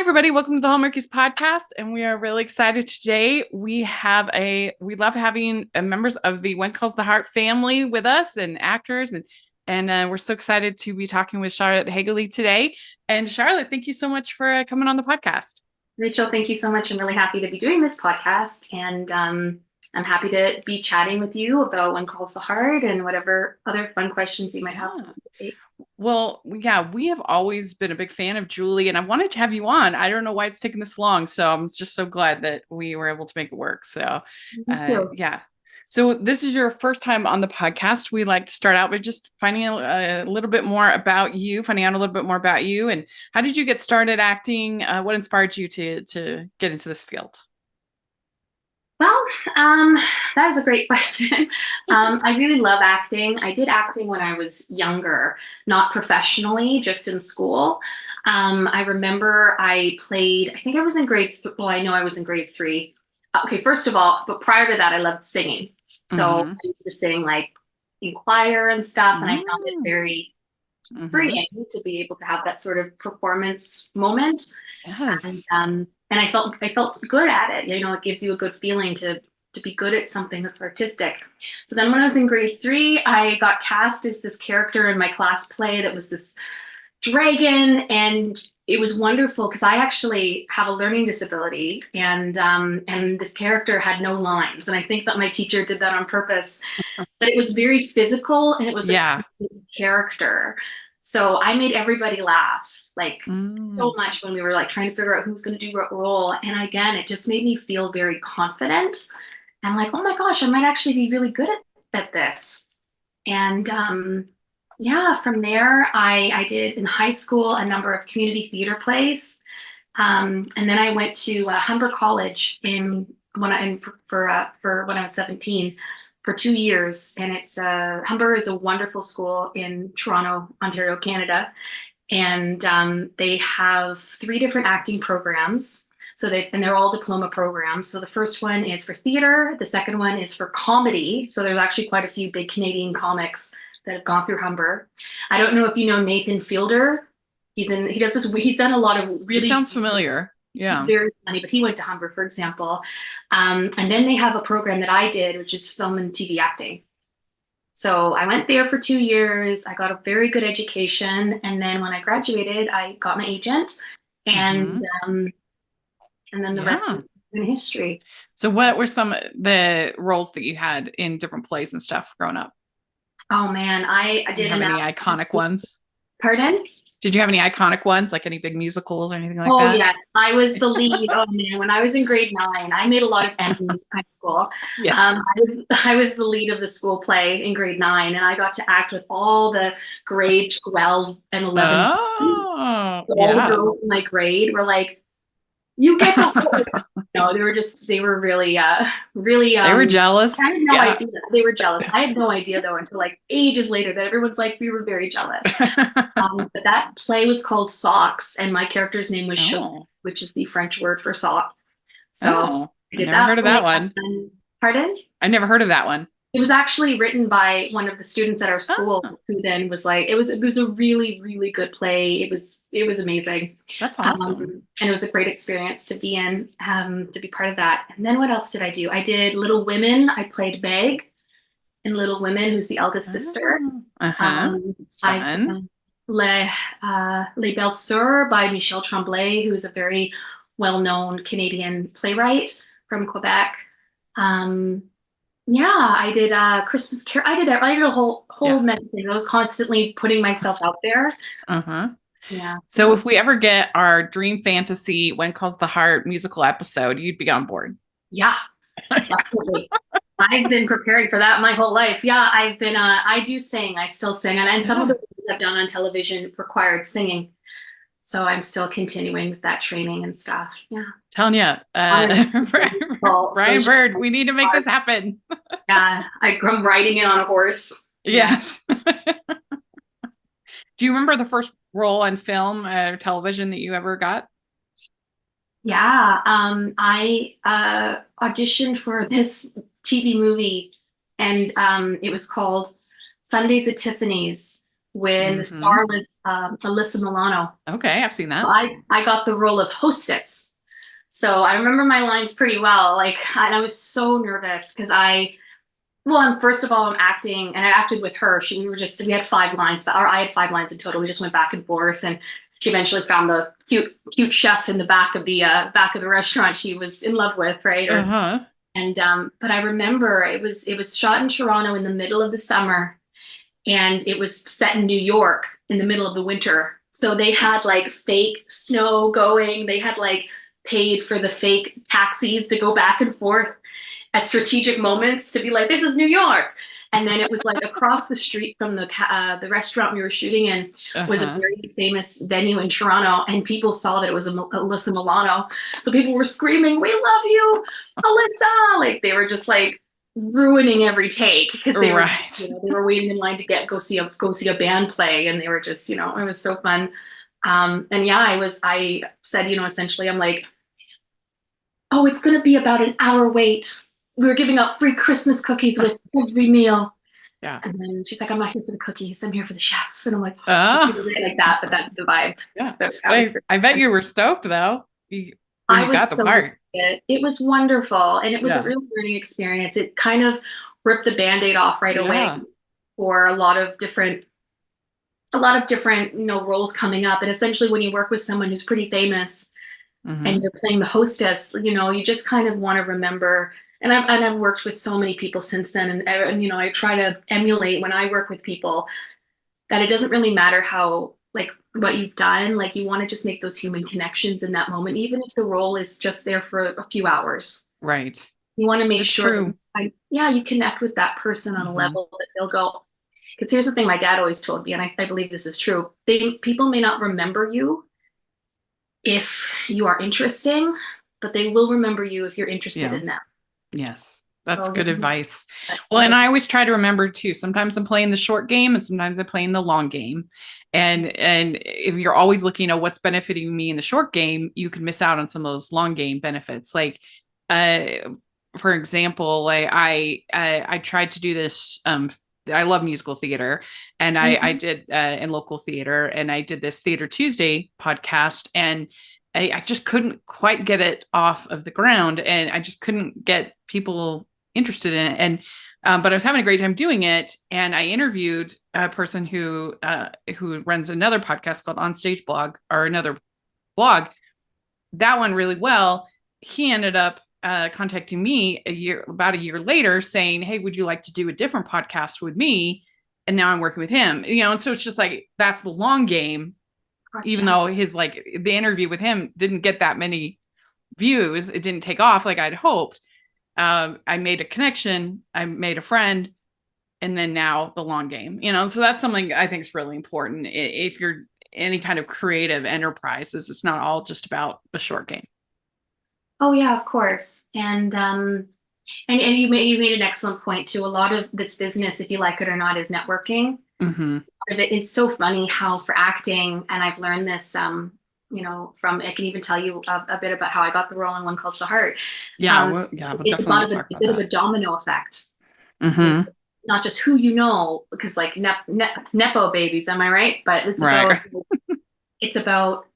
everybody. Welcome to the Hallmarkies podcast. And we are really excited today. We love having members of the When Calls the Heart family with us and actors. And we're so excited to be talking with Charlotte HEGELE today. And Charlotte, thank you so much for coming on the podcast. Rachel, thank you so much. I'm really happy to be doing this podcast. And I'm happy to be chatting with you about When Calls the Heart and whatever other fun questions you might have. Well, yeah, we have always been a big fan of Julie, and I wanted to have you on. I don't know why it's taken this long, so I'm just so glad that we were able to make it work. So, yeah. So this is your first time on the podcast. We like to start out by just finding a little bit more about you, finding out a little bit more about you, and how did you get started acting? What inspired you to get into this field? Well, that is a great question. I really love acting. I did acting when I was younger, not professionally, just in school. I remember I played, I think I was in well, I know I was in grade 3. Okay, first of all, but prior to that, I loved singing. So I used to sing like in choir and stuff, and I found it very freeing to be able to have that sort of performance moment. Yes. And I felt good at it. You know, it gives you a good feeling to be good at something that's artistic. So then when I was in grade 3, I got cast as this character in my class play that was this dragon, and it was wonderful because I actually have a learning disability, and this character had no lines, and I think that my teacher did that on purpose. But it was very physical, and it was a character. So I made everybody laugh like so much when we were like trying to figure out who's going to do what role. And again, it just made me feel very confident and like, oh my gosh, I might actually be really good at this. And yeah, from there, I did in high school a number of community theater plays. And then I went to Humber College for when I was 17 for 2 years. And it's Humber is a wonderful school in Toronto, Ontario, Canada. And they have 3 different acting programs. And they're all diploma programs. So the first one is for theater. The second one is for comedy. So there's actually quite a few big Canadian comics that have gone through Humber. I don't know if you know Nathan Fielder. He's done a lot of really. It sounds familiar. Yeah. He's very funny, but he went to Humber, for example. And then they have a program that I did, which is film and TV acting. So I went there for 2 years. I got a very good education. And then when I graduated, I got my agent. And then the rest is in history. So what were some of the roles that you had in different plays and stuff growing up? Oh, man. I did have any iconic ones? Pardon? Did you have any iconic ones, like any big musicals or anything like that? Oh, yes. I was the lead. Oh, man. When I was in grade 9, I made a lot of enemies in high school. Yes. I was the lead of the school play in grade 9, and I got to act with all the grade 12 and 11. Oh, so all the girls in my grade were like, you get the whole. No, they were really. They were jealous. I had no idea. They were jealous. I had no idea though until like ages later that everyone's like, we were very jealous. But that play was called Socks, and my character's name was Chaussette, which is the French word for sock. So I never heard of that one. Pardon? I never heard of that one. It was actually written by one of the students at our school who then was like, it was a really, really good play. It was amazing. That's awesome. And it was a great experience to be in, to be part of that. And then what else did I do? I did Little Women. I played Meg in Little Women, who's the eldest sister. Fun. Les Belles Sœurs by Michel Tremblay, who is a very well-known Canadian playwright from Quebec. Yeah, I did Christmas Carol. I did a whole many things. I was constantly putting myself out there. Yeah. So if we ever get our dream fantasy When Calls the Heart musical episode, you'd be on board. Yeah, definitely. I've been preparing for that my whole life. Yeah, I do sing. I still sing. And some of the things I've done on television required singing. So I'm still continuing with that training and stuff. Yeah. Telling you, Brian Bird, we need to make this happen. Yeah, I'm riding it on a horse. Yes. Do you remember the first role on film or television that you ever got? Yeah, I auditioned for this TV movie, and it was called Sundays at Tiffany's. when the Mm-hmm. star was Alyssa Milano. Okay, I've seen that. I got the role of hostess. So I remember my lines pretty well. Like, and I was so nervous because first of all, I'm acting, and I acted with her. We had 5 lines, or I had 5 lines in total. We just went back and forth, and she eventually found the cute chef in the back of the restaurant she was in love with, right? Uh-huh. But I remember it was shot in Toronto in the middle of the summer, and it was set in New York in the middle of the winter. So they had like fake snow going. They had like paid for the fake taxis to go back and forth at strategic moments to be like, "This is New York." And then it was like across the street from the restaurant we were shooting in was a Uh-huh. very famous venue in Toronto, and people saw that it was Alyssa Milano. So people were screaming, "We love you, Alyssa!" Like they were just like ruining every take because Right. they were waiting in line to go see a band play, and they were just, it was so fun. And yeah, I said, essentially, I'm like, "Oh, it's going to be about an hour wait. We're giving out free Christmas cookies with every meal." Yeah. And then she's like, "I'm not here for the cookies. I'm here for the chef." And I'm like, "Oh, so Oh, people say it like that, but that's the vibe." yeah. So But that was I bet you were stoked though. When I you got was the so part. excited. It was wonderful. And it was a Yeah. real learning experience. It kind of ripped the Band-Aid off right away Yeah. for a lot of different, roles coming up. And essentially when you work with someone who's pretty famous and Mm-hmm. you're playing the hostess, you just kind of want to remember. And I've worked with so many people since then, and I try to emulate when I work with people that it doesn't really matter how like what you've done, like you want to just make those human connections in that moment, even if the role is just there for a few hours. Right. You want to make It's sure true. that yeah, you connect with that person on a Mm-hmm. level that they'll go. Because here's the thing my dad always told me, and I believe this is true. People may not remember you if you are interesting, but they will remember you if you're interested Yeah. in them. Yes. That's So good advice. Well, that and was I always try to remember too. Sometimes I'm playing the short game and sometimes I play in the long game. And if you're always looking at what's benefiting me in the short game, you can miss out on some of those long game benefits. Like uh for example, I tried to do this I love musical theater, and I Mhm. did in local theater, and I did this Theater Tuesday podcast, and I just couldn't quite get it off of the ground, and I just couldn't get people interested in it. And but I was having a great time doing it, and I interviewed a person who runs another podcast called On Stage Blog, or another blog, that went really well. He ended up contacting me about a year later saying, "Hey, would you like to do a different podcast with me?" And now I'm working with him, and so it's just like, that's the long game. Even Gotcha. though his, like, the interview with him didn't get that many views, it didn't take off like I'd hoped. I made a connection, I made a friend, and then now the long game, so that's something I think is really important. If you're any kind of creative enterprises, it's not all just about the short game. Oh yeah, of course. And you made an excellent point too. A lot of this business, if you like it or not, is networking. Mm-hmm. It's so funny how for acting, and I've learned this, from I can even tell you a bit about how I got the role in One Calls the Heart. Yeah, Um, well, yeah, we'll it's definitely need about to a talk about bit of that. a domino effect. Mm-hmm. Not just who you know, because like nepo babies, am I right? But Right. it's about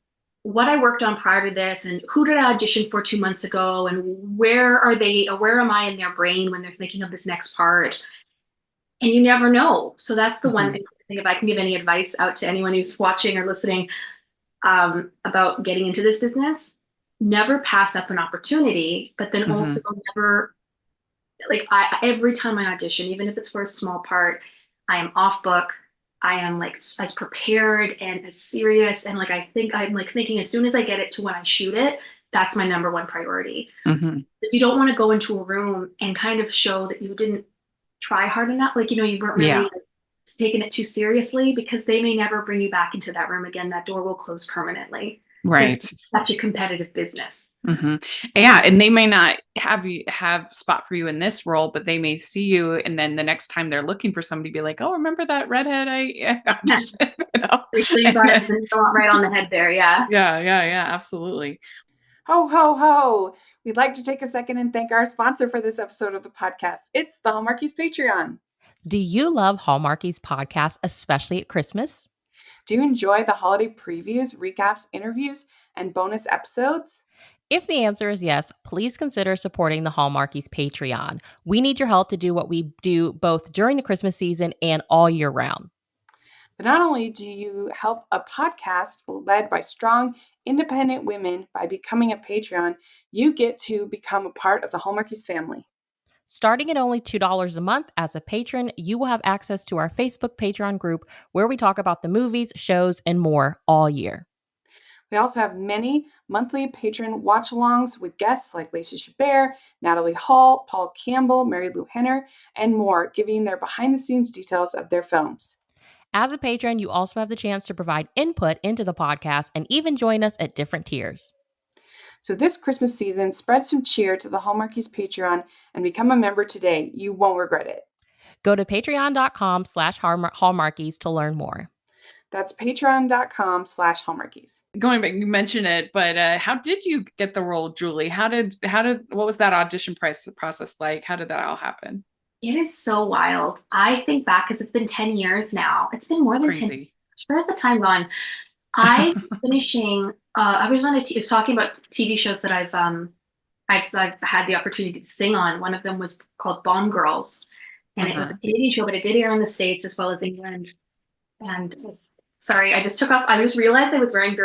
what I worked on prior to this, and who did I audition for 2 months ago, and where are they, or where am I in their brain when they're thinking of this next part? And you never know. So that's the one Mm-hmm. thing. If I can give any advice out to anyone who's watching or listening about getting into this business, never pass up an opportunity, but then Mm-hmm. also never, like, every time I audition, even if it's for a small part, I am off book. I am like as prepared and as serious, and like I'm like thinking as soon as I get it to when I shoot it, that's my number one priority. Mm-hmm. Because you don't want to go into a room and kind of show that you didn't try hard enough, like you weren't really Yeah. like, taking it too seriously, because they may never bring you back into that room again. That door will close permanently because Right. it's such a competitive business. Mm-hmm. Yeah, and they may not have spot for you in this role, but they may see you, and then the next time they're looking for somebody, be like, "Oh, remember that redhead I Yeah, just," you know. so you got And it then, right on the head there. Yeah. yeah, yeah, yeah, absolutely. Ho, ho, ho. We'd like to take a second and thank our sponsor for this episode of the podcast. It's the Hallmarkies Patreon. Do you love Hallmarky's podcast, especially at Christmas? Do you enjoy the holiday previews, recaps, interviews, and bonus episodes? If the answer is yes, please consider supporting the Hallmarkies Patreon. We need your help to do what we do both during the Christmas season and all year round. But not only do you help a podcast led by strong, independent women by becoming a Patreon, you get to become a part of the Hallmarkies family. Starting at only $2 a month as a patron, you will have access to our Facebook Patreon group where we talk about the movies, shows, and more all year. We also have many monthly patron watch-alongs with guests like Lacey Chabert, Natalie Hall, Paul Campbell, Mary Lou Henner, and more, giving their behind-the-scenes details of their films. As a patron, you also have the chance to provide input into the podcast and even join us at different tiers. So this Christmas season, spread some cheer to the Hallmarkies Patreon and become a member today. You won't regret it. Go to patreon.com/hallmarkies to learn more. That's patreon.com/hallmarkies. Going back, you mentioned it, but how did you get the role, Julie? What was that audition process like? How did that all happen? It is so wild. I think back because it's been 10 years now. It's been more than 10 Crazy. years. Where's the time gone? I was finishing, I was talking about TV shows that I've had the opportunity to sing on. One of them was called Bomb Girls. And it was a Canadian show, but it did air in the States as well as England. And sorry, I just realized I was wearing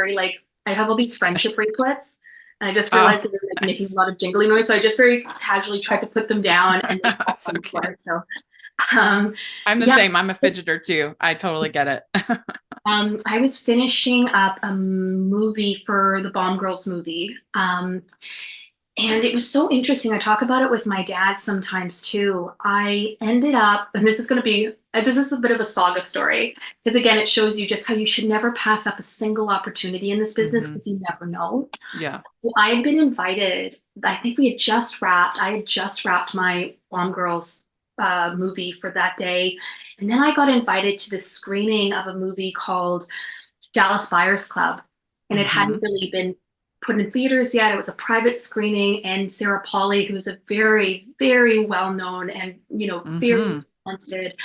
I have all these friendship bracelets. And I just realized they were making a lot of jingly noise. So I just very casually tried to put them down and then pop on the floor. So I'm the same. I'm a fidgeter too. I totally get it. I was finishing up a movie for the Bomb Girls movie. And it was so interesting. I talk about it with my dad sometimes too. I ended up, and this is a bit of a saga story, because again, it shows you just how you should never pass up a single opportunity in this business because you never know. Yeah. So I had been invited, I think I had just wrapped my Bomb Girls movie for that day. And then I got invited to this screening of a movie called Dallas Buyers Club. And it hadn't really been put in theaters yet. It was a private screening, and Sarah Polley, who is a very, very well-known and very talented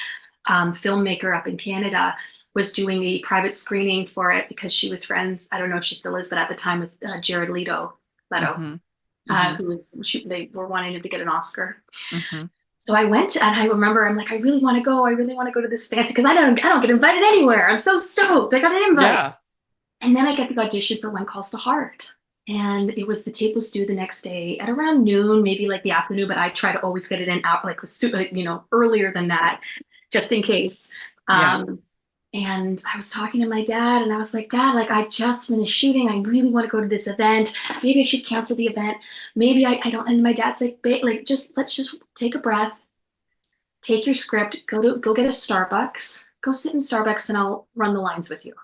filmmaker up in Canada, was doing a private screening for it because she was friends, I don't know if she still is, but at the time with Jared Leto, they were wanting him to get an Oscar. So I went, and I remember I'm like, I really want to go to this fancy, because I don't get invited anywhere. I'm so stoked. I got an invite. Yeah. And then I get the audition for When Calls the Heart. And the tape was due the next day at around noon, maybe like the afternoon, but I try to always get it in out earlier than that, just in case. And I was talking to my dad, and I was like, Dad, I just finished shooting. I really want to go to this event. Maybe I should cancel the event. Maybe I don't. And my dad's like, let's just take a breath, take your script, go get a Starbucks, go sit in Starbucks, and I'll run the lines with you.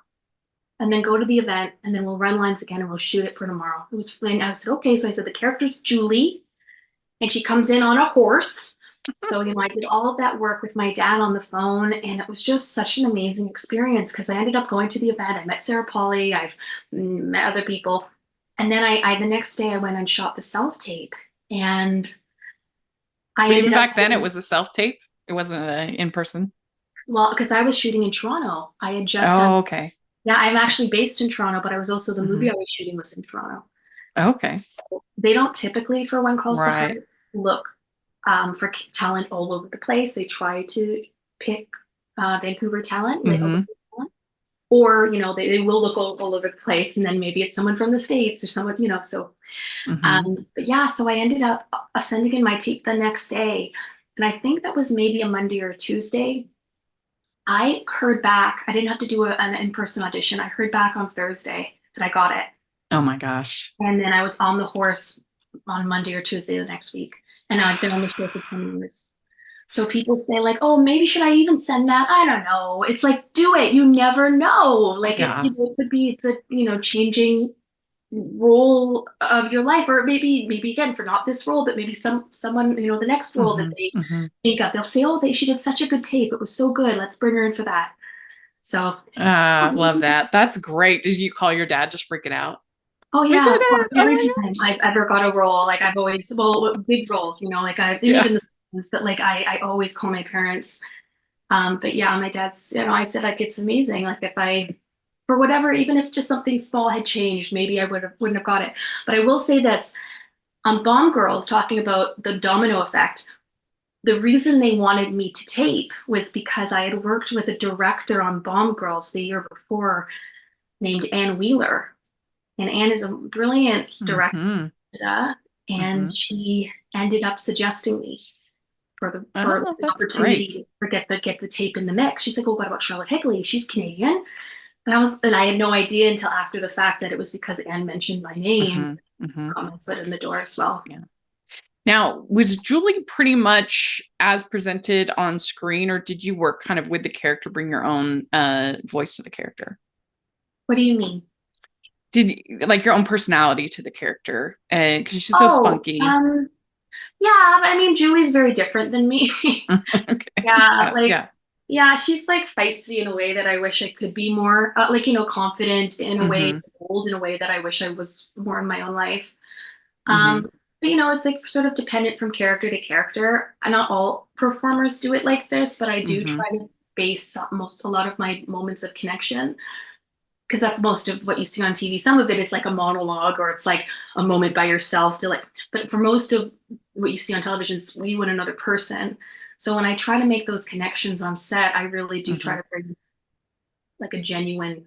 And then go to the event, and then we'll run lines again, and we'll shoot it for tomorrow. I said, okay. So I said, the character's Julie, and she comes in on a horse. So, I did all of that work with my dad on the phone, and it was just such an amazing experience because I ended up going to the event. I met Sarah Polley. I've met other people. And then the next day I went and shot the self-tape. And even back then it was a self-tape? It wasn't in person? Well, because I was shooting in Toronto. I had just okay. Yeah, I'm actually based in Toronto, but I was also, the movie I was shooting was in Toronto. Okay. They don't typically, for When Calls the Heart, look for talent all over the place. They try to pick Vancouver talent. Or, they will look all over the place, and then maybe it's someone from the States or someone, so. But yeah, so I ended up sending in my tape the next day. And I think that was maybe a Monday or a Tuesday. I heard back. I didn't have to do an in-person audition. I heard back on Thursday that I got it. Oh my gosh. And then I was on the horse on Monday or Tuesday the next week. And now I've been on the show for 10 years. So people say oh, maybe should I even send that? I don't know. It's do it. You never know. It could be the, changing role of your life, or maybe again for not this role, but maybe someone the next role that they think of, they'll say, oh, she did such a good tape, it was so good, let's bring her in for that. So love that. That's great. Did you call your dad just freaking out? Oh yeah, every time I've ever got a role, I've always, big roles, even but I always call my parents But yeah, my dad's, I said, like, it's amazing. Like, if I, for whatever, even if just something small had changed, maybe I wouldn't have got it. But I will say this, on Bomb Girls, talking about the domino effect, the reason they wanted me to tape was because I had worked with a director on Bomb Girls the year before named Ann Wheeler. And Ann is a brilliant director, and she ended up suggesting me for the opportunity to get the tape in the mix. She's like, "Oh, what about Charlotte Higley? She's Canadian." And I had no idea until after the fact that it was because Anne mentioned my name, got my foot in the door as well. Yeah. Now, was Julie pretty much as presented on screen, or did you work kind of with the character, bring your own voice to the character? What do you mean? Did like your own personality to the character? Because she's so spunky. Yeah, but I mean, Julie's very different than me. Okay. Yeah, she's like feisty in a way that I wish I could be more, confident in a way, bold in a way that I wish I was more in my own life. But it's like sort of dependent from character to character. And not all performers do it like this, but I do try to base a lot of my moments of connection, because that's most of what you see on TV. Some of it is like a monologue, or it's like a moment by yourself but for most of what you see on television is you and another person. So when I try to make those connections on set, I really do try to bring like a genuine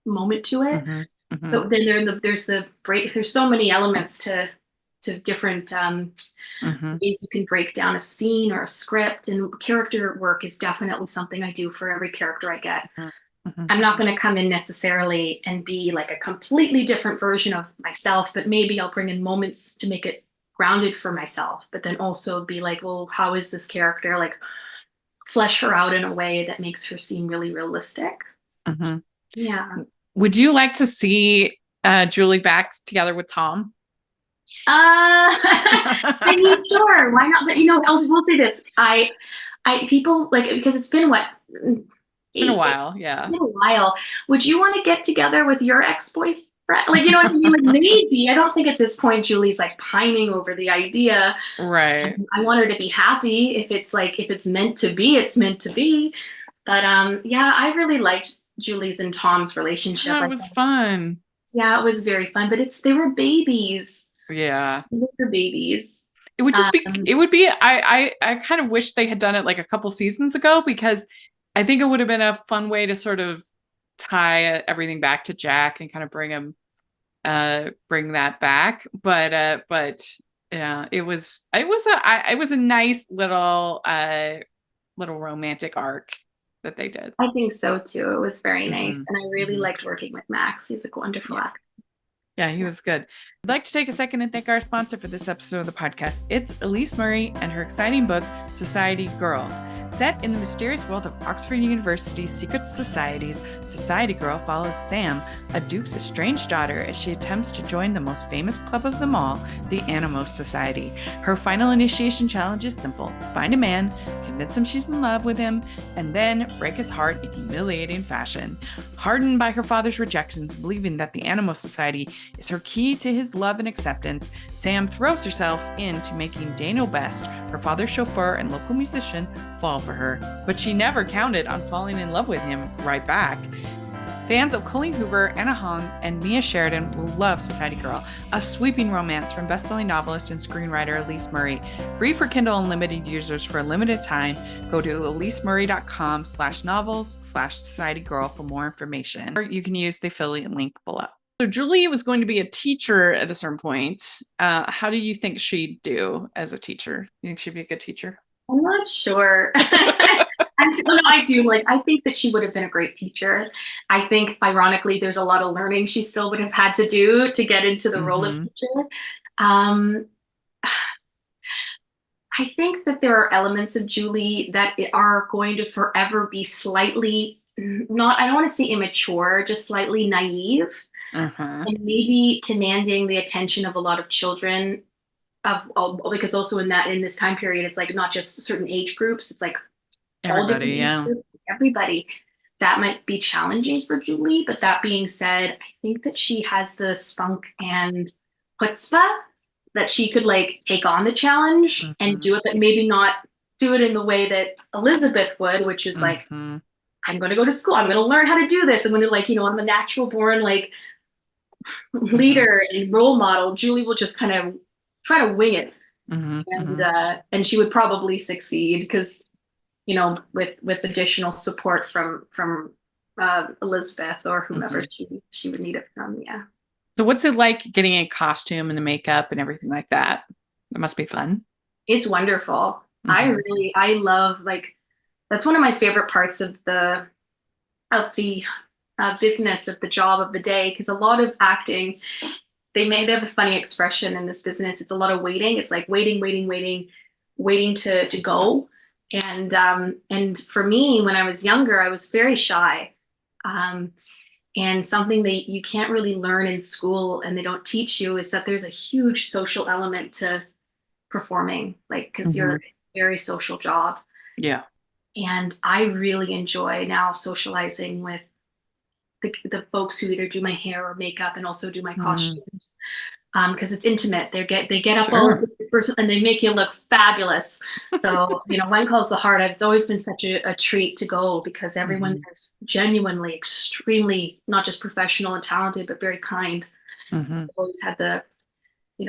moment to it. But then there's so many elements to different ways you can break down a scene or a script, and character work is definitely something I do for every character I get. I'm not going to come in necessarily and be like a completely different version of myself, but maybe I'll bring in moments to make it grounded for myself, but then also be like, well, how is this character, like, flesh her out in a way that makes her seem really realistic. Yeah. Would you like to see Julie back together with Tom? I mean, sure, why not? But we'll say this. People like, because it's been what? It's been a while, yeah. It's been a while. Would you want to get together with your ex-boyfriend? Like, you know what I mean? Like, maybe. I don't think at this point Julie's like pining over the idea. Right. I want her to be happy. If it's meant to be, it's meant to be. But yeah, I really liked Julie's and Tom's relationship. That was fun. Yeah, it was very fun. But they were babies. Yeah. They were babies. It would just be, I kind of wish they had done it like a couple seasons ago, because I think it would have been a fun way to sort of tie everything back to Jack and kind of bring that back. But yeah, it was a nice little romantic arc that they did. I think so too. It was very nice. And I really liked working with Max. He's a wonderful actor. Yeah, he was good. I'd like to take a second and thank our sponsor for this episode of the podcast. It's Elise Murray and her exciting book, Society Girl. Set in the mysterious world of Oxford University's secret societies, Society Girl follows Sam, a duke's estranged daughter, as she attempts to join the most famous club of them all, the Animos Society. Her final initiation challenge is simple: find a man, convince him she's in love with him, and then break his heart in humiliating fashion. Hardened by her father's rejections, believing that the Animos Society is her key to his love and acceptance, Sam throws herself into making Dano Best, her father's chauffeur and local musician, fall for her. But she never counted on falling in love with him right back. Fans of Colleen Hoover, Anna Hong, and Mia Sheridan will love Society Girl, a sweeping romance from bestselling novelist and screenwriter Elise Murray. Free for Kindle Unlimited users for a limited time. Go to elisemurray.com/novels/Society Girl for more information. Or you can use the affiliate link below. So Julie was going to be a teacher at a certain point. How do you think she'd do as a teacher? You think she'd be a good teacher? I'm not sure. I think that she would have been a great teacher. I think, ironically, there's a lot of learning she still would have had to do to get into the role of teacher. I think that there are elements of Julie that are going to forever be slightly, I don't want to say immature, just slightly naive. And maybe commanding the attention of a lot of children, because also in this time period, it's like not just certain age groups, it's like everybody, everybody. That might be challenging for Julie. But that being said, I think that she has the spunk and chutzpah that she could like take on the challenge and do it, but maybe not do it in the way that Elizabeth would, which is like, Mm-hmm. I'm going to go to school. I'm going to learn how to do this. I'm going to like, I'm a natural born like Mm-hmm. leader and role model. Julie will just kind of try to wing it, Mm-hmm. Mm-hmm. and she would probably succeed because with additional support from Elizabeth or whomever Mm-hmm. she would need it from. Yeah, So what's it like getting a costume and the makeup and everything like that? It must be fun. it's wonderful. Mm-hmm. I love like that's one of my favorite parts of the business of the job of the day because a lot of acting they have a funny expression in this business. It's a lot of waiting. It's like waiting, waiting, waiting, waiting to go. And for me, when I was younger, I was very shy. Um, and something that you can't really learn in school and they don't teach you is that there's a huge social element to performing, like because Mm-hmm. it's a very social job. Yeah. And I really enjoy now socializing with the folks who either do my hair or makeup and also do my Mm, costumes because it's intimate. They get up all over sure. the person and they make you look fabulous. So When Calls the Heart, it's always been such a treat to go because everyone Mm-hmm. is genuinely extremely not just professional and talented but very kind. So Mm-hmm. I've always had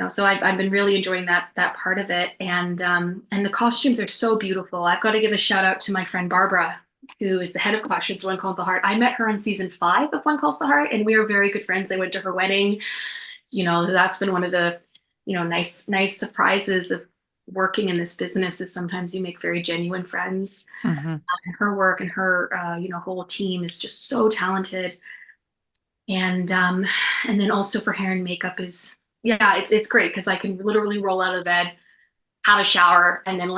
so I've been really enjoying that part of it, and the costumes are so beautiful. I've got to give a shout out to my friend Barbara, who is the head of costumes One Calls the Heart. I met her on season 5 of One Calls the Heart, and we are very good friends. I went to her wedding. That's been one of the nice surprises of working in this business is sometimes you make very genuine friends. Mm-hmm. And her work and her whole team is just so talented, and then also for hair and makeup is yeah, it's great because I can literally roll out of bed, have a shower, and then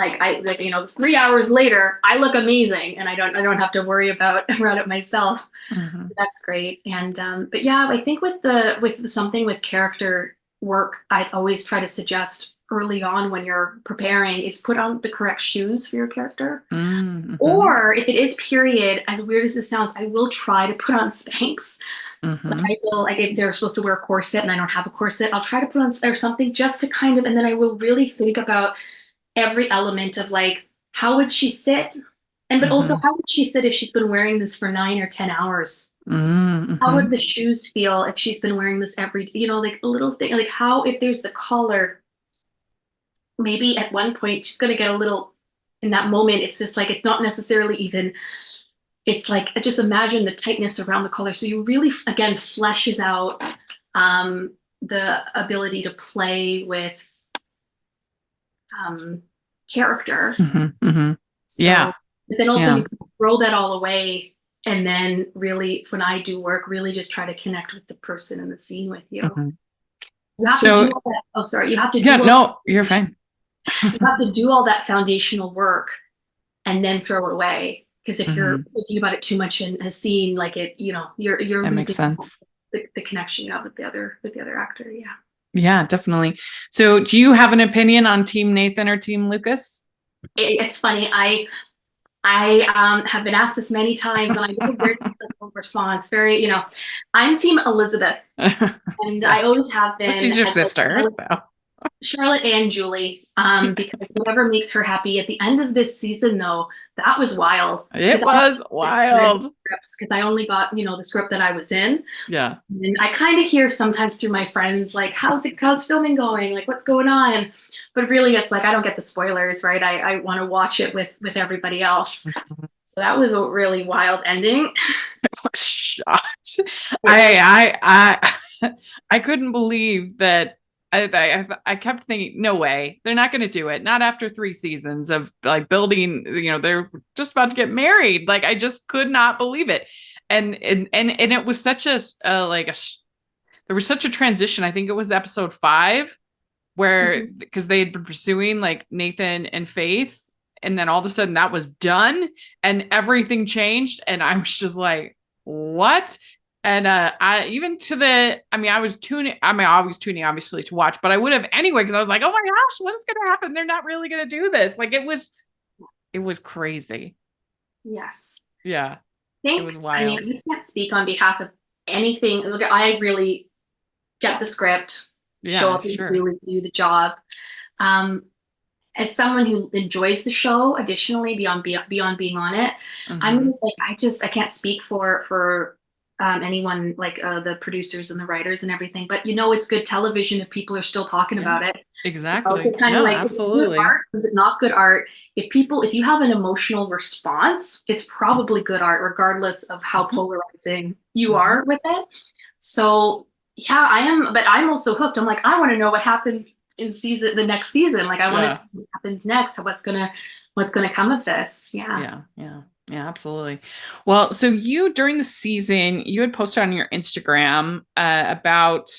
3 hours later I look amazing and I don't have to worry about it myself. Mm-hmm. That's great. And but yeah, I think with something with character work, I'd always try to suggest early on when you're preparing is put on the correct shoes for your character. Mm-hmm. Or if it is period, as weird as it sounds, I will try to put on Spanx. Like Mm-hmm. I will, like if they're supposed to wear a corset and I don't have a corset, I'll try to put on or something just to and then I will really think about every element of like, how would she sit? And but also Mm-hmm. how would she sit if she's been wearing this for 9 or 10 hours? How Mm-hmm. would the shoes feel if she's been wearing this like a little thing, like how if there's the collar, maybe at one point she's gonna get a little in that moment, it's just like it's not necessarily even it's like just imagine the tightness around the collar. So you really again fleshes out the ability to play with um, character. Mm-hmm. Mm-hmm. So Yeah. but then also Yeah. you can throw that all away and then really when I do work, really just try to connect with the person in the scene with you. Mm-hmm. You have to do So all that. Oh, sorry. yeah, no, you're fine. You have to do all that foundational work and then throw it away. Because if you're Mm-hmm. thinking about it too much in a scene, like you're That makes losing sense. the connection you have with the other actor. Yeah. Yeah, definitely. So do you have an opinion on Team Nathan or Team Lucas? It's funny. I have been asked this many times, and I get a very simple response. I'm Team Elizabeth, and I Yes. always have Well, been. she's your sister, so. Charlotte and Julie, because whatever makes her happy. At the end of this season, though, that was wild. It Because I was read wild. scripts because I only got the script that I was in, Yeah. and I kind of hear sometimes through my friends like, how's filming going? Like, what's going on? But really, it's like I don't get the spoilers, right? I want to watch it with everybody else. So that was a really wild ending. Was shocked. I couldn't believe that. I kept thinking, no way, they're not going to do it. Not after 3 seasons of like building. They're just about to get married. Like I just could not believe it, and it was such a there was such a transition. I think it was episode 5 where Mhm. because they had been pursuing like Nathan and Faith, and then all of a sudden that was done and everything changed, and I was just like, what? And I even to the I was tuning, I was tuning obviously to watch, but I would have anyway because I was like, oh my gosh, what is gonna happen? They're not really gonna do this. Like it was crazy. Yes. Yeah, it was I mean, wild. I can't speak on behalf of anything. Look, I really get the script, show Yeah, up and sure. do the job. Um, as someone who enjoys the show, additionally beyond being on it, I'm Mhm. just like I can't speak for anyone like the producers and the writers and everything, but it's good television if people are still talking Yeah, about it. exactly. It's kind of No, like, is it good absolutely. art? Is it not good art? If you have an emotional response, it's probably good art, regardless of how Mhm. polarizing you Mhm. are with it. So yeah, I am, but I'm also hooked. I'm like, I want to know what happens in the next season. Like, I want to Yeah. see what happens next. What's gonna come of this? Yeah. Yeah, yeah, yeah, absolutely. Well, so you during the season, you had posted on your Instagram about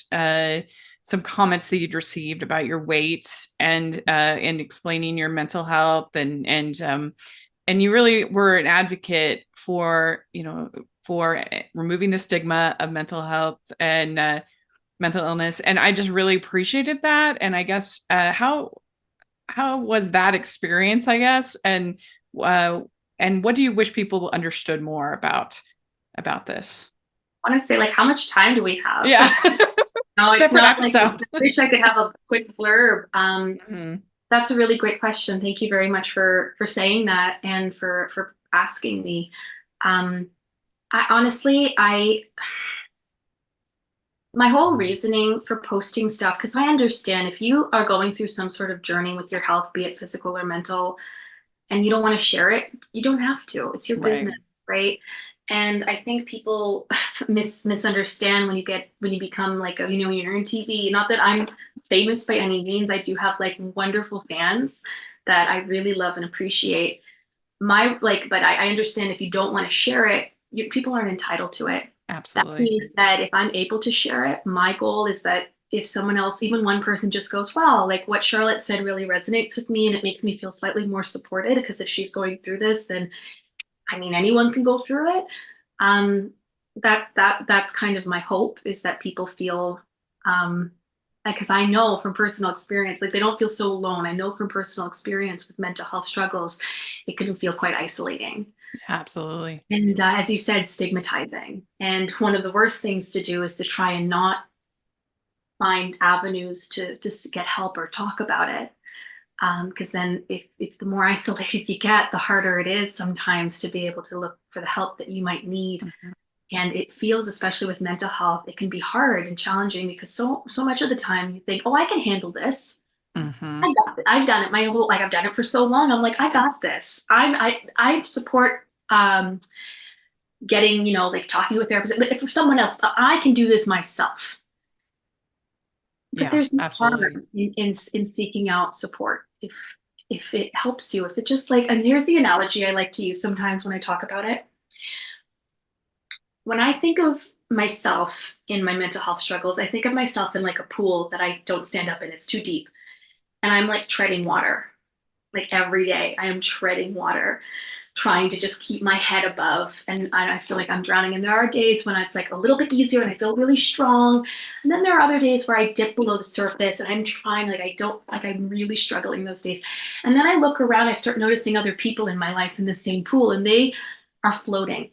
some comments that you'd received about your weight and explaining your mental health and you really were an advocate for for removing the stigma of mental health and mental illness, and I just really appreciated that. And I guess how was that experience, I guess, uh, and what do you wish people understood more about this? I want to say, like, how much time do we have? Yeah, No, it's separate not like I episode. wish I could have a quick blurb. Mhm. That's a really great question. Thank you very much for saying that and for asking me. Um, I honestly, I my whole reasoning for posting stuff, because I understand if you are going through some sort of journey with your health, be it physical or mental, and you don't want to share it, you don't have to. It's your Right. business, right? And I think people misunderstand when you become like when you're in TV. Not that I'm famous by any means. I do have like wonderful fans that I really love and appreciate. But I understand if you don't want to share it, people aren't entitled to it. That Absolutely. being said, if I'm able to share it, my goal is that if someone else, even one person just goes, wow, like what Charlotte said really resonates with me and it makes me feel slightly more supported, because if she's going through this, then I mean anyone can go through it. Um, that's kind of my hope, is that people feel because I know from personal experience, like they don't feel so alone. I know from personal experience with mental health struggles, it can feel quite isolating. Yeah, absolutely. And as you said, stigmatizing. And one of the worst things to do is to try and not find avenues to just get help or talk about it. Because then, if the more isolated you get, the harder it is sometimes to be able to look for the help that you might need. Mhm. And it feels, especially with mental health, it can be hard and challenging because so much of the time you think, oh, I can handle this. Mhm. I've done it my whole like I've done it for so long. I'm like, I got this. I support getting, like talking to a therapist, but for someone else, I can do this myself. But Yeah, there's no absolutely. harm in seeking out support if it helps you. If it just like, and here's the analogy I like to use sometimes when I talk about it. When I think of myself in my mental health struggles, I think of myself in like a pool that I don't stand up in. It's too deep. And I'm like treading water. Like every day, I am treading water, trying to just keep my head above. And I feel like I'm drowning. And there are days when it's like a little bit easier and I feel really strong. And then there are other days where I dip below the surface and I'm trying, like, I don't, like, I'm really struggling those days. And then I look around, I start noticing other people in my life in the same pool, and they are floating.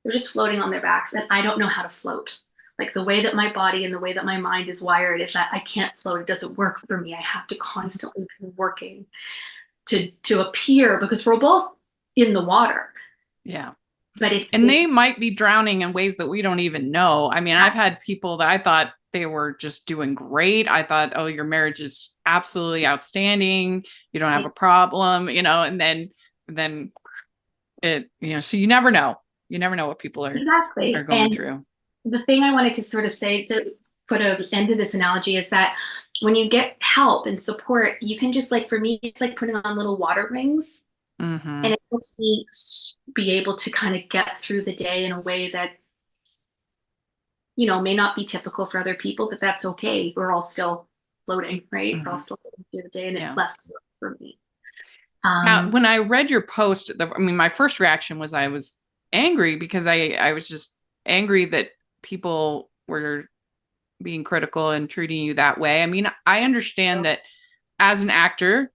They're just floating on their backs. And I don't know how to float. Like the way that my body and the way that my mind is wired is that I can't float. It doesn't work for me. I have to constantly be working to appear, because we're both in the water, Yeah. but it's And they it's might be drowning in ways that we don't even know. I mean, I've had people that I thought they were just doing great. I thought, oh, your marriage is absolutely outstanding. You don't have a problem, and then so you never know. You never know what people are exactly. going And through. the thing I wanted to sort of say to put an end to this analogy is that when you get help and support, you can just, like, for me, it's like putting on little water rings, Mm-hmm. and it helps me be able to kind of get through the day in a way that may not be typical for other people, but that's okay. We're all still floating, right? We're all Mm-hmm. still floating through the day, and it's Yeah. less work for me. Now, Um, when I read your post, I mean, my first reaction was I was angry because I was just angry that people were being critical and treating you that way. I mean, I understand that as an actor,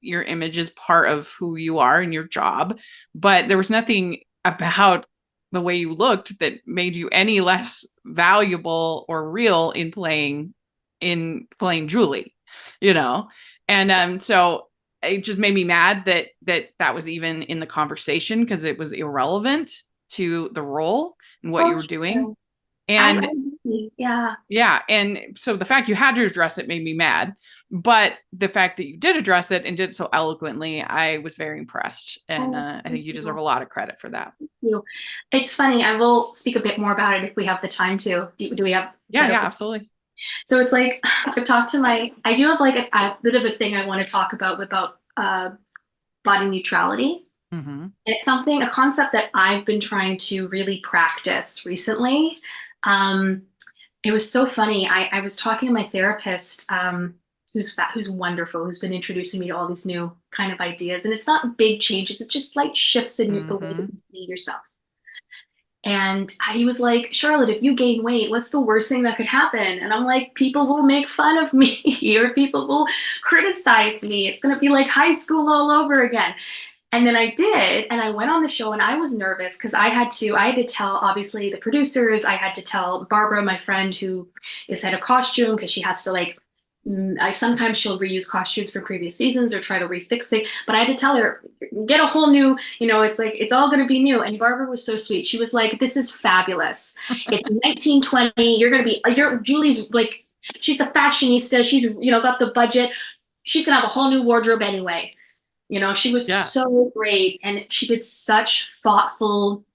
your image is part of who you are and your job, but there was nothing about the way you looked that made you any less valuable or real in playing Julie, you know. And so it just made me mad that was even in the conversation, because it was irrelevant to the role and what you were doing. And yeah. yeah, and so the fact you had to address it made me mad, but the fact that you did address it and did it so eloquently, I was very impressed, and I think you deserve a lot of credit for that. Thank you. It's funny. I will speak a bit more about it if we have the time to. Do we have? Yeah, absolutely. So it's like I've talked to I do have like a bit of a thing I want to talk about body neutrality. Mm-hmm. It's something, a concept that I've been trying to really practice recently. It was so funny. I was talking to my therapist, who's wonderful, who's been introducing me to all these new kind of ideas. And it's not big changes, it's just slight shifts in the way that you see yourself. And he was like, Charlotte, if you gain weight, what's the worst thing that could happen? And I'm like, people will make fun of me or people will criticize me. It's going to be like high school all over again. And then I did, and I went on the show, and I was nervous because I had to tell, obviously, the producers. I had to tell Barbara, my friend, who is head of costume, because she has to sometimes she'll reuse costumes from previous seasons or try to refix things. But I had to tell her, get a whole new, it's like, it's all going to be new. And Barbara was so sweet. She was like, this is fabulous. It's 1920. Julie's like, she's the fashionista. She's, got the budget. She's going to have a whole new wardrobe anyway. She was so great, and she did such thoughtful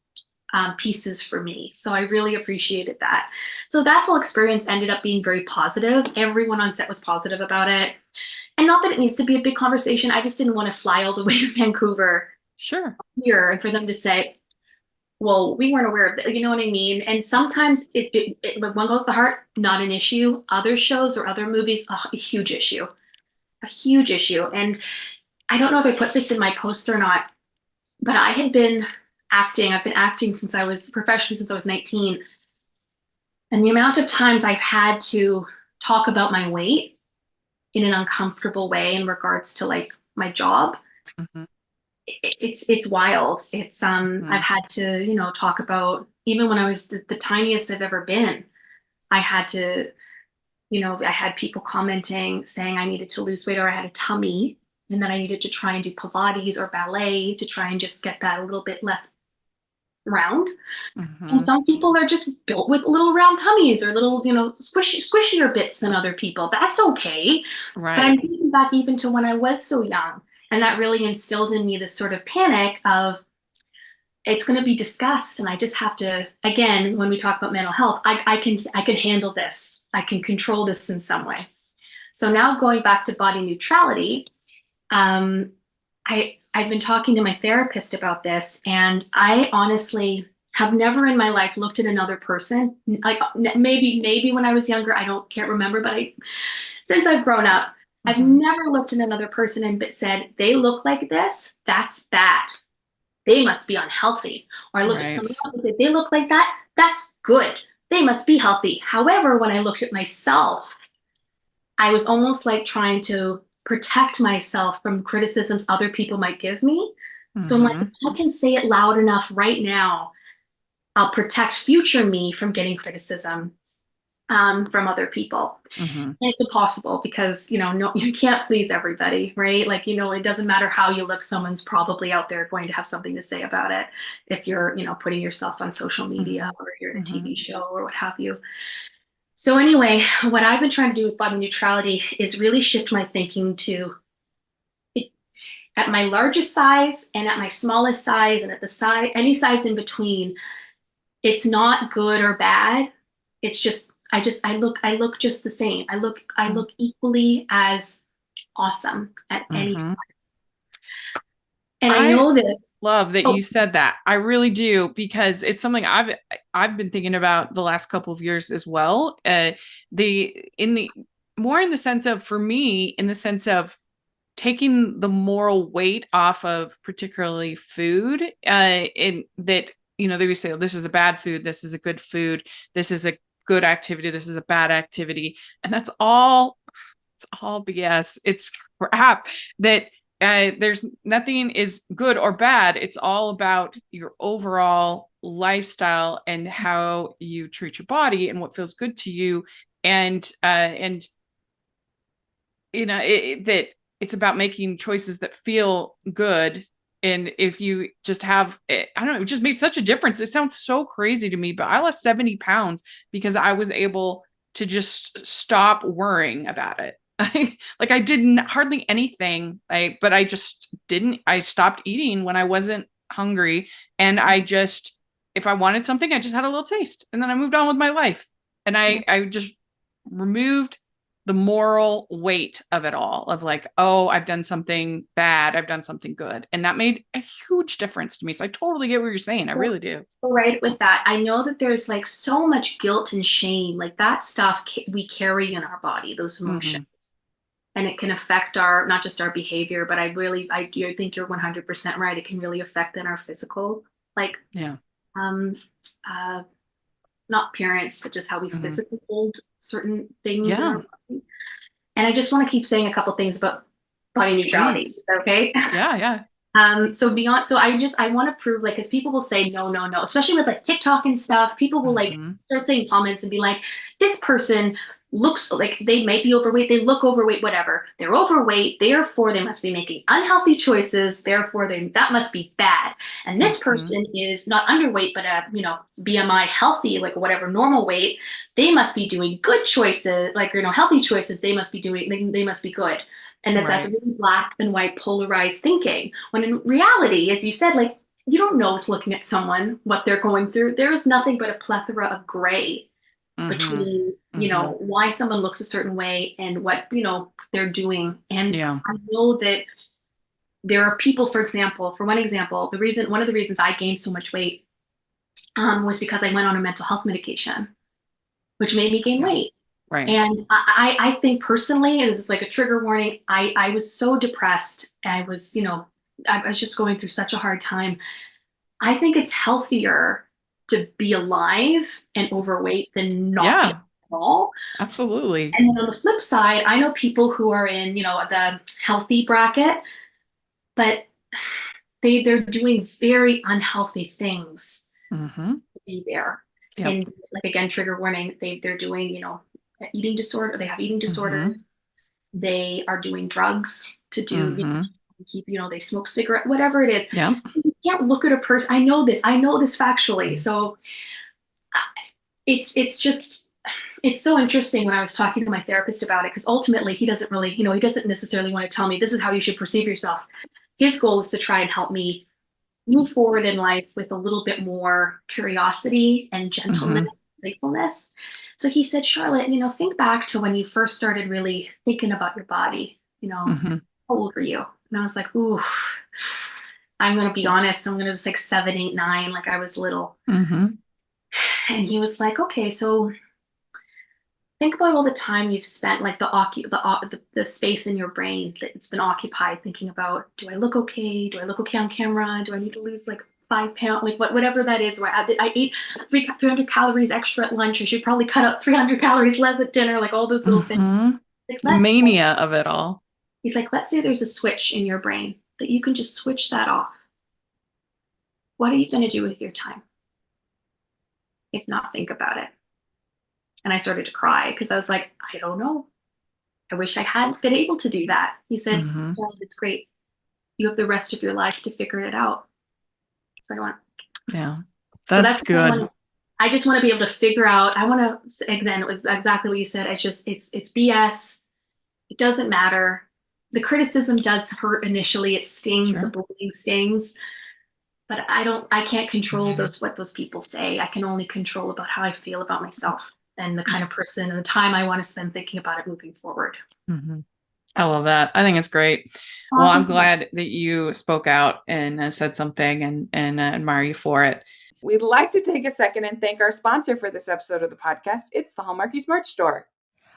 pieces for me. So I really appreciated that. So that whole experience ended up being very positive. Everyone on set was positive about it. And not that it needs to be a big conversation. I just didn't want to fly all the way to Vancouver here and for them to say, well, we weren't aware of that. You know what I mean? And sometimes when one goes to the heart, not an issue. Other shows or other movies, a huge issue. A huge issue. And I don't know if I put this in my post or not, but I had been acting. I've been acting professionally since I was 19. And the amount of times I've had to talk about my weight in an uncomfortable way in regards to like my job, it's wild. It's I've had to, talk about, even when I was the tiniest I've ever been, I had to, I had people commenting saying I needed to lose weight or I had a tummy, and then I needed to try and do Pilates or ballet to try and just get that a little bit less round. And some people are just built with little round tummies or little, squishier bits than other people. That's okay. Right. But I'm thinking back even to when I was so young, and that really instilled in me this sort of panic of it's going to be discussed, and I just have to, again, when we talk about mental health, I can handle this. I can control this in some way. So now going back to body neutrality, I've been talking to my therapist about this, and I honestly have never in my life looked at another person. Like maybe when I was younger, can't remember, but since I've grown up, I've never looked at another person and said, they look like this, that's bad. They must be unhealthy. Or I looked at someone else and said, they look like that, that's good. They must be healthy. However, when I looked at myself, I was almost like trying to protect myself from criticisms other people might give me. So I'm like, if I can say it loud enough right now, I'll protect future me from getting criticism from other people. And it's impossible because, you can't please everybody, right? Like, it doesn't matter how you look, someone's probably out there going to have something to say about it if you're, putting yourself on social media or you're in a TV show or what have you. So anyway, what I've been trying to do with body neutrality is really shift my thinking to at my largest size and at my smallest size and at the size, any size in between. It's not good or bad. It's just, I look just the same. I look equally as awesome at any size. And I know that. Love that you said that. I really do, because it's something I've been thinking about the last couple of years as well. In the sense of, for me, in the sense of taking the moral weight off of particularly food, in that, they say, oh, this is a bad food, this is a good food, this is a good activity, this is a bad activity, and it's all BS. It's crap. That there's nothing is good or bad. It's all about your overall lifestyle and how you treat your body and what feels good to you. And that it's about making choices that feel good. And if you just have, I don't know, it just made such a difference. It sounds so crazy to me, but I lost 70 pounds because I was able to just stop worrying about it. Like I didn't hardly anything, but I just didn't, I stopped eating when I wasn't hungry. And I just, if I wanted something, I just had a little taste and then I moved on with my life. And I just removed the moral weight of it all, of like, oh, I've done something bad, I've done something good. And that made a huge difference to me. So I totally get what you're saying. I really do. Right with that. I know that there's like so much guilt and shame, like that stuff we carry in our body, those emotions. And it can affect our, not just our behavior, but I think you're 100% right. It can really affect in our physical, like, Yeah. uh, not appearance, but just how we physically hold certain things in Yeah. our body. And I just want to keep saying a couple things about body neutrality. Please. Okay. Yeah. So I want to prove, like, because people will say no, no, no, especially with like TikTok and stuff. People will like start saying comments and be like, this person looks like they might be overweight, they look overweight, whatever. They're overweight, therefore they must be making unhealthy choices, therefore that must be bad. And this person is not underweight, but BMI healthy, like whatever normal weight, they must be doing good choices, like healthy choices, they must be doing, they must be good. And that's really black and white polarized thinking. When in reality, as you said, like, you don't know it's looking at someone, what they're going through. There's nothing but a plethora of gray between, why someone looks a certain way and what, they're doing. And I know that there are people, for one example, one of the reasons I gained so much weight was because I went on a mental health medication, which made me gain weight. Right. And I think personally, and this is like a trigger warning, I was so depressed. I was just going through such a hard time. I think it's healthier to be alive and overweight than not be at all. Absolutely. And then on the flip side, I know people who are in, the healthy bracket, but they're doing very unhealthy things to be there. Yep. And like, again, trigger warning, they're doing, eating disorder. They have eating disorders. They are doing drugs to do, keep, they smoke cigarette, whatever it is. Yeah. You can't look at a person. I know this factually. So it's so interesting when I was talking to my therapist about it, because ultimately he doesn't really, he doesn't necessarily want to tell me this is how you should perceive yourself. His goal is to try and help me move forward in life with a little bit more curiosity and gentleness, playfulness. So he said, Charlotte, think back to when you first started really thinking about your body, how old were you? And I was like, ooh, I'm going to be honest. I'm going to just like 7, 8, 9, like I was little. And he was like, okay, so think about all the time you've spent, like the space in your brain that it's been occupied thinking about, do I look okay? Do I look okay on camera? Do I need to lose like 5 pounds? Like whatever that is. I ate 300 calories extra at lunch. I should probably cut out 300 calories less at dinner. Like all those little things. Like, the mania of it all. He's like, let's say there's a switch in your brain that you can just switch that off. What are you going to do with your time? If not, think about it. And I started to cry because I was like, I don't know. I wish I had been able to do that. He said, well, it's great. You have the rest of your life to figure it out. So I went, yeah, that's good. I just want to be able to figure out. I want to, again, it was exactly what you said. It's BS. It doesn't matter. The criticism does hurt initially. It stings. The bullying stings. But I can't control what those people say. I can only control about how I feel about myself and the kind of person and the time I want to spend thinking about it moving forward. I love that. I think it's great. Well, I'm glad that you spoke out and said something and admire you for it. We'd like to take a second and thank our sponsor for this episode of the podcast. It's the Hallmarkies merch store.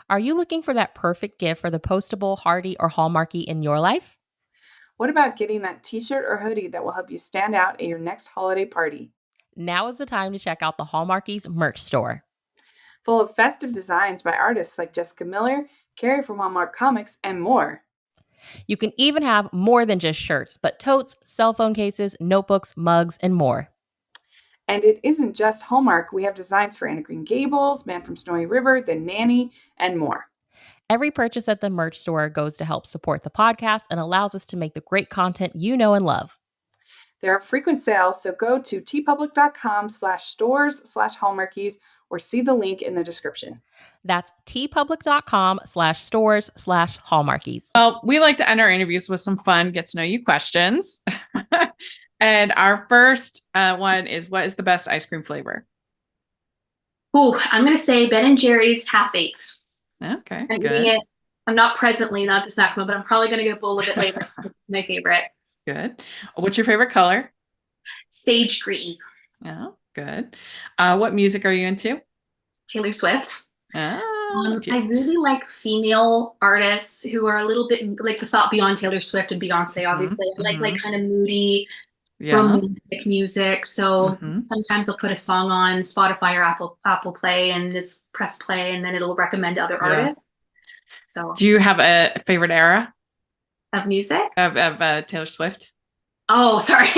Are you looking for that perfect gift for the postable, Hardy, or Hallmarky in your life? What about getting that t-shirt or hoodie that will help you stand out at your next holiday party? Now is the time to check out the Hallmarkies merch store. Full of festive designs by artists like Jessica Miller, Carrie from Hallmark Comics, and more. You can even have more than just shirts, but totes, cell phone cases, notebooks, mugs, and more. And it isn't just Hallmark. We have designs for Anna Green Gables, Man from Snowy River, The Nanny, and more. Every purchase at the merch store goes to help support the podcast and allows us to make the great content you know and love. There are frequent sales, so go to tpublic.com/stores/hallmarkies or see the link in the description. That's tpublic.com/stores/hallmarkies. Well, we like to end our interviews with some fun get to know you questions. And our first one is, what is the best ice cream flavor? Oh, I'm going to say Ben & Jerry's Half-Baked. Okay, I'm good. eating it. I'm not presently, not the snack moment, but I'm probably going to get a bowl of it later. It's my favorite. Good. What's your favorite color? Sage green. Oh, good. What music are you into? Taylor Swift. Oh, I really like female artists who are a little bit like beyond Taylor Swift and Beyonce, obviously. I like kind of moody, romantic music. So sometimes I'll put a song on Spotify or Apple Play and just press play, and then it'll recommend other artists. So, do you have a favorite era of music of Taylor Swift? Oh, sorry.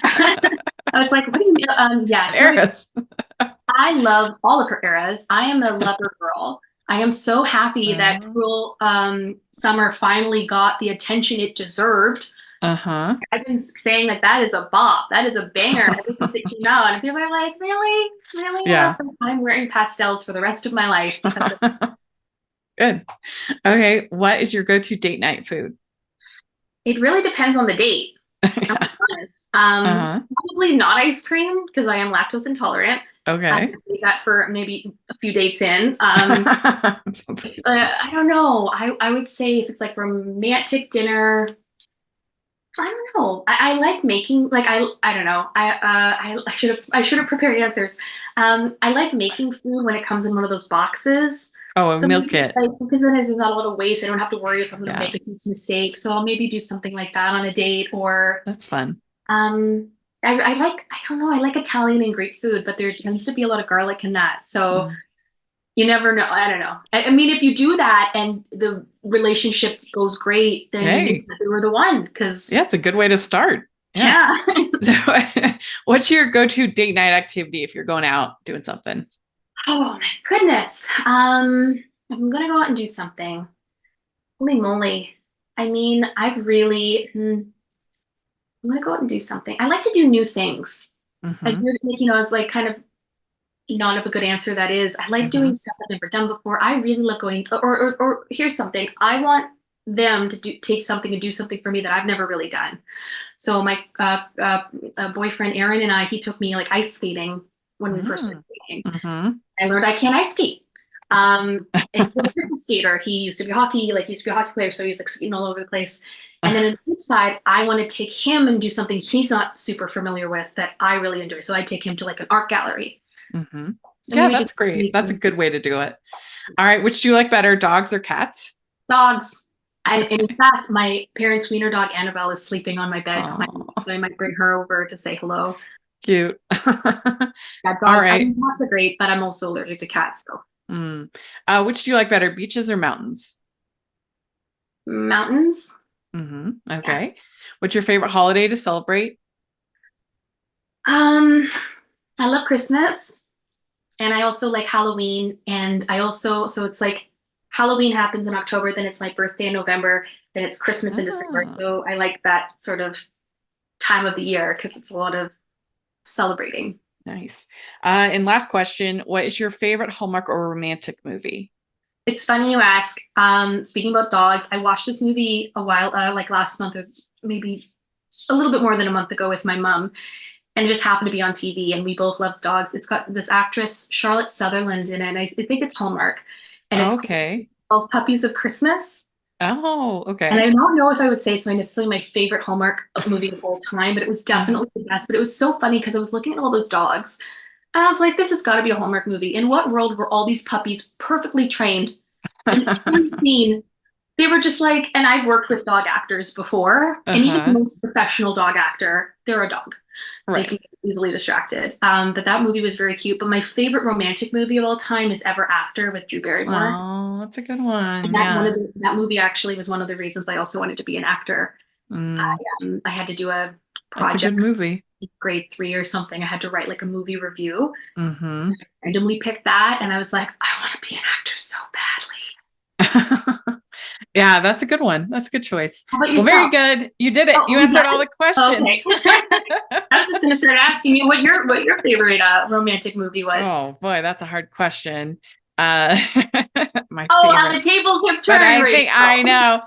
I was like, what do you mean? Yeah, eras. I love all of her eras. I am a lover girl. I am so happy that Cruel Summer finally got the attention it deserved. I've been saying that is a bop. That is a banger ever since it came out. And people are like, really? Really? Yeah. I'm wearing pastels for the rest of my life. Good. Okay. What is your go-to date night food? It really depends on the date. I'm honest. Probably not ice cream because I am lactose intolerant. Okay. I do that for maybe a few dates in. I don't know. I would say if it's like romantic dinner, I don't know. I like making I don't know. I should have prepared answers. I like making food when it comes in one of those boxes. Oh, a meal kit. Because then there's not a lot of waste. I don't have to worry if I'm going to make a huge mistake. So I'll maybe do something like that on a date, or that's fun. I don't know. I like Italian and Greek food, but there tends to be a lot of garlic in that. So you never know. I don't know. I mean, if you do that and the relationship goes great, then you were the one. Because it's a good way to start. Yeah. So, what's your go-to date night activity if you're going out doing something? Oh my goodness. I'm gonna go out and do something. Holy moly. I mean, I'm gonna go out and do something. I like to do new things. As weird, as like kind of not of a good answer that is. I like doing stuff I've never done before. I really love going or here's something. I want them to take something and do something for me that I've never really done. So my boyfriend Aaron and he took me like ice skating when we first started dating. I learned I can't ice skate. And he's a skater. He used to be a hockey player, so he was like skating all over the place. And then on the flip side, I want to take him and do something he's not super familiar with that I really enjoy. So I'd take him to like an art gallery. So that's great. That's a good way to do it. All right. Which do you like better, dogs or cats? Dogs. And in fact, my parents' wiener dog Annabelle is sleeping on my bed. So I might bring her over to say hello. Cute. Dogs, all right. Cats are great, but I'm also allergic to cats. So. Which do you like better, beaches or mountains? Mountains. Okay. Yeah. What's your favorite holiday to celebrate? I love Christmas, and I also like Halloween. And so it's like Halloween happens in October, then it's my birthday in November, then it's Christmas in December. So I like that sort of time of the year because it's a lot of celebrating. Nice. And last question, what is your favorite Hallmark or romantic movie? It's funny you ask. Speaking about dogs, I watched this movie a while, like last month or maybe a little bit more than a month ago with my mom, and it just happened to be on TV, and we both loved dogs. It's got this actress, Charlotte Sutherland, in it, and I think it's Hallmark. And it's called Puppies of Christmas. Oh, okay. And I don't know if I would say it's necessarily my favorite Hallmark movie of all time, but it was definitely the best. But it was so funny because I was looking at all those dogs, and I was like, this has got to be a Hallmark movie. In what world were all these puppies perfectly trained? In every scene, they were just like, and I've worked with dog actors before, and even the most professional dog actor, they're a dog. Right. They can get easily distracted. But that movie was very cute. But my favorite romantic movie of all time is Ever After with Drew Barrymore. Oh, that's a good one. And that movie actually was one of the reasons I also wanted to be an actor. I had to do a project. That's a good movie. Grade 3 or something. I had to write like a movie review. I randomly picked that, and I was like, I want to be an actor so badly. Yeah, that's a good one. That's a good choice. How about Well, very yourself? good. You did it. Oh, You we answered got all it? the Okay. questions. I was just gonna start asking you what your favorite romantic movie was. Oh boy, that's a hard question. My Oh, how favorite. the tables have But turned, I think I Rachel. know.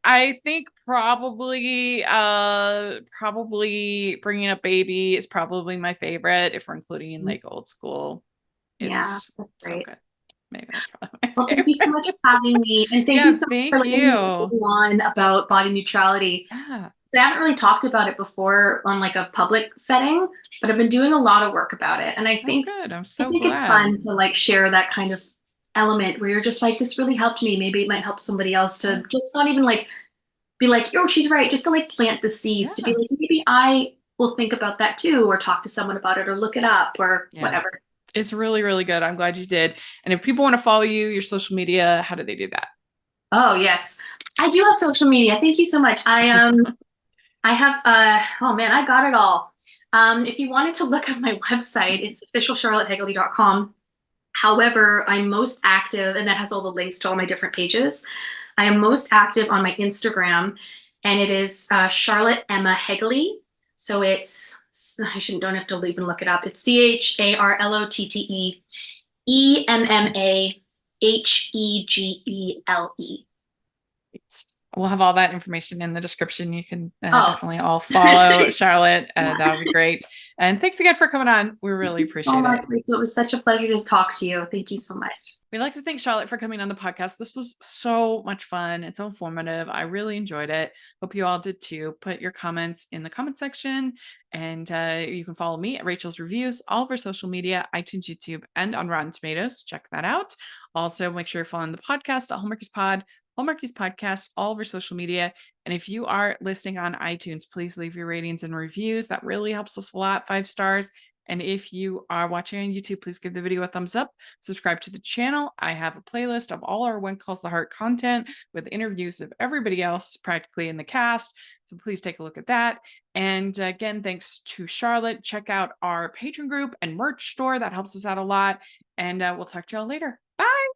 I think probably Bringing Up Baby is probably my favorite if we're including in like old school. Yeah, It's that's so great. good. Maybe that's probably my Well, thank you so much favorite. for having me, and thank you Yeah, so much for thank letting me you. go on about body neutrality. Yeah. I haven't really talked about it before on like a public setting, but I've been doing a lot of work about it, and I Oh, think good. I'm I so think it's glad. fun to like share that kind of element where you're just like, this really helped me. Maybe it might help somebody else to just not even like be like, oh, she's right, just to like plant the seeds to be Yeah. like, maybe I will think about that too, or talk to someone about it, or look it up, or Yeah. whatever. It's really, really good. I'm glad you did. And if people want to follow you, your social media, how do they do that? Oh yes, I do have social media. Thank you so much. I have oh man, I got it all. If you wanted to look up my website, it's officialcharlottehegele.com. However, I'm most active, and that has all the links to all my different pages. I am most active on my Instagram, and it is Charlotte Emma Hegele. So I shouldn't don't have to even look it up. It's CharlotteEmmaHegele. We'll have all that information in the description. You can Oh, definitely all follow Charlotte. That would be great. And thanks again for coming on. We really so appreciate much, it. Rachel. It was such a pleasure to talk to you. Thank you so much. We'd like to thank Charlotte for coming on the podcast. This was so much fun. It's so informative. I really enjoyed it. Hope you all did too. Put your comments in the comment section, and you can follow me at Rachel's Reviews, all of our social media, iTunes, YouTube, and on Rotten Tomatoes. Check that out. Also, make sure you're following the podcast at Hallmarkies Pod, Hallmarkies Podcast, all of our social media. And if you are listening on iTunes, please leave your ratings and reviews. That really helps us a lot. 5 stars. And if you are watching on YouTube, please give the video a thumbs up. Subscribe to the channel. I have a playlist of all our When Calls the Heart content with interviews of everybody else practically in the cast. So please take a look at that. And again, thanks to Charlotte. Check out our Patreon group and merch store. That helps us out a lot. And we'll talk to y'all later. Bye.